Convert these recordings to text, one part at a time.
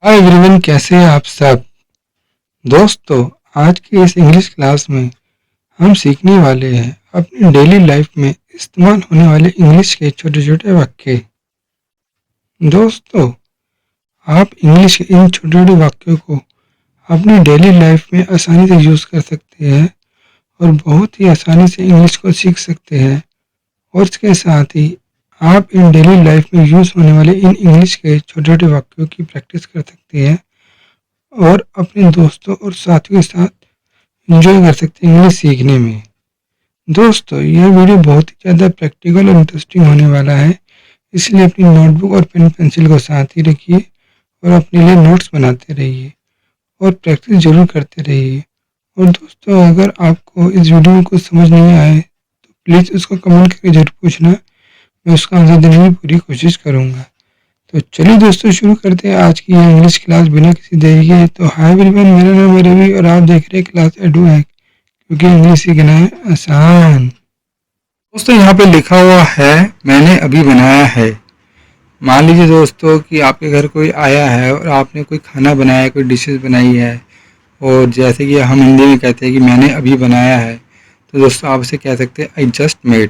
Hi everyone, कैसे हैं आप सब। दोस्तों, आज की इस इंग्लिश क्लास में हम सीखने वाले हैं अपनी डेली लाइफ में इस्तेमाल होने वाले इंग्लिश के छोटे छोटे वाक्य। दोस्तों, आप इंग्लिश के इन छोटे छोटे वाक्यों को अपनी डेली लाइफ में आसानी से यूज़ कर सकते हैं और बहुत ही आसानी से इंग्लिश को सीख सकते हैं। और इसके साथ ही आप इन डेली लाइफ में यूज़ होने वाले इन इंग्लिश के छोटे छोटे वाक्यों की प्रैक्टिस कर सकते हैं और अपने दोस्तों और साथियों के साथ एंजॉय कर सकते हैं इंग्लिश सीखने में। दोस्तों, यह वीडियो बहुत ही ज़्यादा प्रैक्टिकल और इंटरेस्टिंग होने वाला है, इसलिए अपनी नोटबुक और पेन पेंसिल को साथ ही रखिए और अपने लिए नोट्स बनाते रहिए और प्रैक्टिस जरूर करते रहिए। और दोस्तों, अगर आपको इस वीडियो में कुछ समझ नहीं आए तो प्लीज़ उसको कमेंट करके जरूर पूछना, मैं उसका आंसर देने की पूरी कोशिश करूँगा। तो चलिए दोस्तों, शुरू करते हैं आज की यह इंग्लिश क्लास बिना किसी देरी के। तो हाय एवरीवन, मेरा नाम है रवि और आप देख रहे हैं क्लास एडू हैक, क्योंकि इंग्लिश सीखना है आसान। दोस्तों, यहाँ पे लिखा हुआ है मैंने अभी बनाया है। मान लीजिए दोस्तों कि आपके घर कोई आया है और आपने कोई खाना बनाया है, कोई डिशेस बनाई है, और जैसे कि हम हिंदी में कहते हैं कि मैंने अभी बनाया है, तो दोस्तों आप उसे कह सकते हैं आई जस्ट मेड।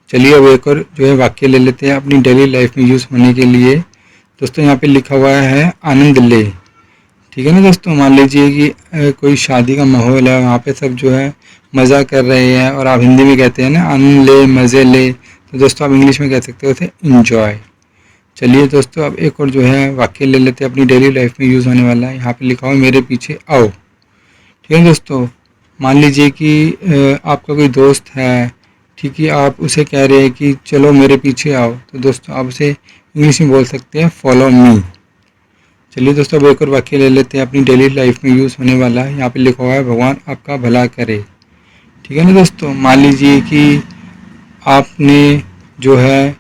चलिए अब एक और जो है वाक्य ले लेते हैं अपनी डेली लाइफ में यूज़ होने के लिए। दोस्तों, यहाँ पे लिखा हुआ है आनंद ले। ठीक है ना दोस्तों, मान लीजिए कि कोई शादी का माहौल है, वहाँ पे सब जो है मज़ा कर रहे हैं और आप हिंदी में कहते हैं ना आनंद ले, मज़े ले, तो दोस्तों आप इंग्लिश में कह सकते हो उसे इंजॉय। चलिए दोस्तों, अब एक और जो है वाक्य ले लेते हैं अपनी डेली लाइफ में यूज़ होने वाला है। यहाँ पे लिखा हुआ मेरे पीछे आओ। ठीक है दोस्तों, मान लीजिए कि आपका कोई दोस्त है, ठीक है, आप उसे कह रहे हैं कि चलो मेरे पीछे आओ, तो दोस्तों आप उसे इंग्लिश में बोल सकते हैं फॉलो मी। चलिए दोस्तों, अब एक और वाक्य ले लेते हैं अपनी डेली लाइफ में यूज़ होने वाला है। यहाँ पे लिखा हुआ है भगवान आपका भला करे। ठीक है ना दोस्तों, मान लीजिए कि आपने जो है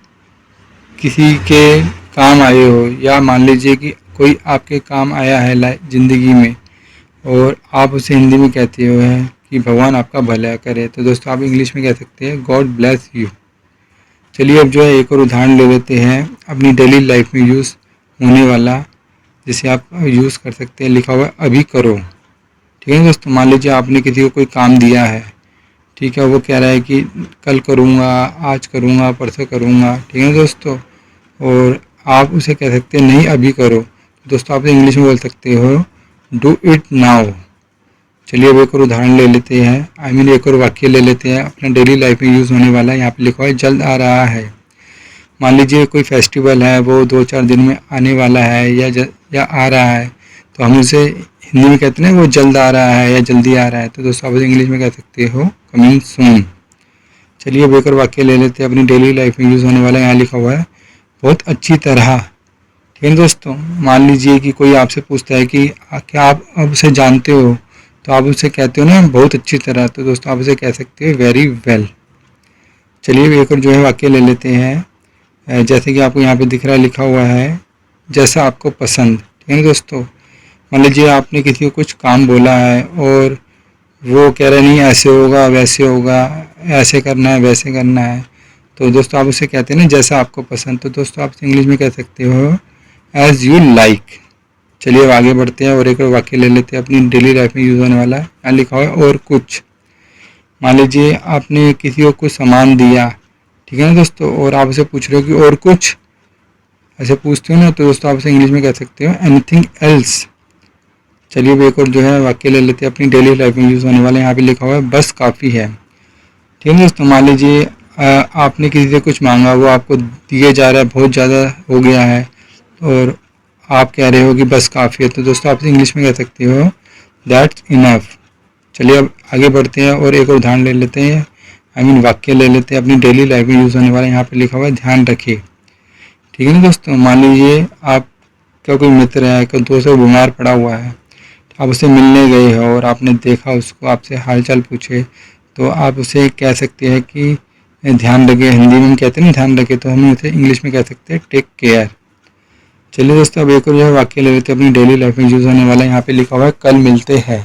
किसी के काम आए हो, या मान लीजिए कि कोई आपके काम आया है ज़िंदगी में और आप उसे हिंदी में कहते हो है कि भगवान आपका भला करे, तो दोस्तों आप इंग्लिश में कह सकते हैं गॉड ब्लेस यू। चलिए अब जो है एक और उदाहरण ले लेते हैं अपनी डेली लाइफ में यूज़ होने वाला, जिसे आप यूज़ कर सकते हैं। लिखा हुआ है अभी करो। ठीक है दोस्तों, मान लीजिए आपने किसी को कोई काम दिया है, ठीक है, वो कह रहा है कि कल करूँगा, आज करूँगा, परसों करूँगा। ठीक है दोस्तों, और आप उसे कह सकते हैं नहीं अभी करो, तो दोस्तों आप इंग्लिश में बोल सकते हो डू इट नाउ। चलिए अब एक और उदाहरण ले लेते हैं, एक और वाक्य ले लेते हैं अपना डेली लाइफ में यूज़ होने वाला है। यहाँ पे लिखा है जल्द आ रहा है। मान लीजिए कोई फेस्टिवल है, वो 2-4 दिन में आने वाला है या आ रहा है, तो हम उसे हिंदी में कहते हैं वो जल्द आ रहा है या जल्दी आ रहा है, तो दोस्तों आप उसे इंग्लिश में कह सकते हो कमिंग सून। चलिए अब एक और वाक्य ले लेते हैं अपनी डेली लाइफ में यूज़ होने वाला है। यहाँ लिखा हुआ है बहुत अच्छी तरह। ठीक है दोस्तों, मान लीजिए कि कोई आपसे पूछता है कि क्या आप अब उसे जानते हो, तो आप उसे कहते हो ना बहुत अच्छी तरह, तो दोस्तों आप उसे कह सकते हो वेरी वेल। चलिए एक और जो है वाक्य ले लेते हैं, जैसे कि आपको यहाँ पे दिख रहा है, लिखा हुआ है जैसा आपको पसंद। ठीक है दोस्तों, मान लीजिए आपने किसी को कुछ काम बोला है और वो कह रहा है नहीं ऐसे होगा, वैसे होगा, ऐसे करना है, वैसे करना है, तो दोस्तों आप उसे कहते हैं ना जैसा आपको पसंद, तो दोस्तों आप इंग्लिश में कह सकते हो एज यू लाइक। चलिए अब आगे बढ़ते हैं और एक और वाक्य ले लेते हैं अपनी डेली लाइफ में यूज़ होने वाला है। यहाँ लिखा हुआ है और कुछ। मान लीजिए आपने किसी को कुछ सामान दिया, ठीक है ना दोस्तों, और आप उसे पूछ रहे हो कि और कुछ, ऐसे पूछते हो ना, तो दोस्तों आप उसे इंग्लिश में कह सकते हो एनीथिंग एल्स। चलिए अब एक और जो है वाक्य ले लेते हैं अपनी डेली लाइफ में यूज़ होने वाले। यहाँ पे लिखा हुआ है बस काफ़ी है। ठीक है दोस्तों, मान लीजिए आपने किसी से कुछ मांगा, वो आपको दिए जा रहा है, बहुत ज़्यादा हो गया है, और आप कह रहे हो कि बस काफ़ी है, तो दोस्तों आप इंग्लिश में कह सकते हो दैट्स इनफ। चलिए अब आगे बढ़ते हैं और एक और उदाहरण ले लेते हैं, वाक्य ले लेते हैं अपनी डेली लाइफ में यूज़ होने वाला। यहाँ पे लिखा हुआ है ध्यान रखिए। ठीक है ना दोस्तों, मान लीजिए आपका कोई मित्र है, कोई दोस्त बीमार पड़ा हुआ है, आप उसे मिलने गए हो और आपने देखा उसको, आपसे हालचाल पूछे, तो आप उसे कह सकते हैं कि ध्यान रखे। हिंदी में हम कहते हैं ना ध्यान रखे, तो हम उसे इंग्लिश में कह सकते हैं टेक केयर। चलिए दोस्तों, अब एक और जो है वाक्य ले लेते हैं अपनी डेली लाइफ में यूज़ होने वाला है। यहाँ पे लिखा हुआ है कल मिलते हैं।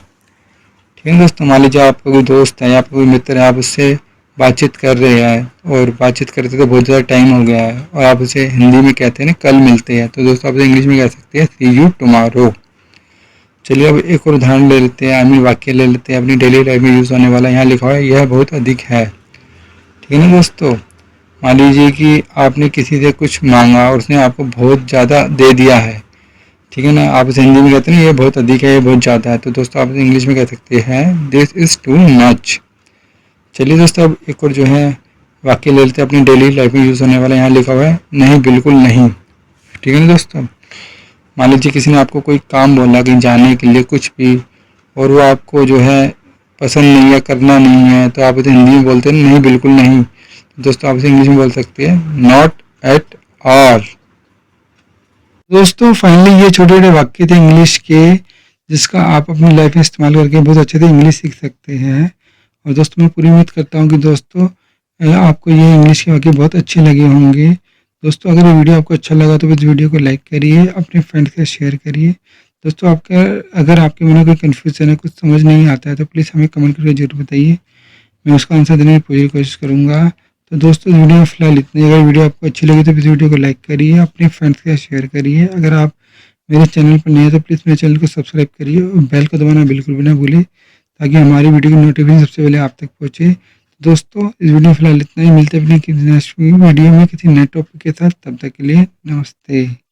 ठीक है दोस्तों, मान लीजिए आपका कोई दोस्त है या आपका कोई मित्र है, आप उससे बातचीत कर रहे हैं और बातचीत करते तो बहुत ज़्यादा टाइम हो गया है और आप उसे हिंदी में कहते हैं ना कल मिलते हैं, तो दोस्तों आप उसे इंग्लिश में कह सकते हैं सी यू टुमारो। चलिए अब एक और उदाहरण ले लेते हैं, आई मीन वाक्य ले लेते हैं अपनी डेली लाइफ में यूज़ होने वाला। यहाँ लिखा हुआ है यह बहुत अधिक है। ठीक है ना दोस्तों। मान लीजिए कि आपने किसी से कुछ मांगा और उसने आपको बहुत ज़्यादा दे दिया है। ठीक है ना, आप उसे हिंदी में कहते हैं ना ये बहुत अधिक है, ये बहुत ज़्यादा है, तो दोस्तों आप इसे इंग्लिश में कह सकते हैं दिस इज़ टू मच। चलिए दोस्तों अब एक और जो है वाक्य ले लेते हैं अपनी डेली लाइफ में यूज़ होने वाला। यहाँ लिखा हुआ है नहीं बिल्कुल नहीं। ठीक है ना दोस्तों। मान लीजिए किसी ने आपको कोई काम बोला कि जाने के लिए कुछ भी, और वो आपको जो है पसंद नहीं है, करना नहीं है, तो आप इसे हिंदी में बोलते हैं नहीं बिल्कुल नहीं। तो दोस्तों आप इसे इंग्लिश में बोल सकते हैं नॉट एट ऑल। दोस्तों फाइनली ये छोटे छोटे वाक्य थे इंग्लिश के, जिसका आप अपनी लाइफ में इस्तेमाल करके बहुत अच्छे से इंग्लिश सीख सकते हैं। और दोस्तों मैं पूरी उम्मीद करता हूँ कि दोस्तों आपको ये इंग्लिश के वाक्य बहुत अच्छे लगे होंगे। दोस्तों अगर ये वीडियो आपको अच्छा लगा तो इस वीडियो को लाइक करिए, अपने फ्रेंड्स के साथ शेयर करिए। दोस्तों आपका अगर आपके मन में कोई कन्फ्यूजन है, कुछ समझ नहीं आता है, तो प्लीज़ हमें कमेंट करके जरूर बताइए, मैं उसका आंसर देने की पूरी कोशिश करूँगा। तो दोस्तों इस वीडियो में फिलहाल इतना ही। अगर वीडियो आपको अच्छी लगी तो इस वीडियो को लाइक करिए, अपने फ्रेंड्स के साथ शेयर करिए। अगर आप मेरे चैनल पर नए हैं तो प्लीज़ मेरे चैनल को सब्सक्राइब करिए और बेल को दबाना बिल्कुल भी ना भूलें, ताकि हमारी वीडियो की नोटिफिकेशन सबसे पहले आप तक पहुँचे। दोस्तों इस वीडियो में फिलहाल इतना ही। मिलते हैं अपनी नेक्स्ट वीडियो में किसी नए टॉपिक के साथ। तब तक के लिए नमस्ते।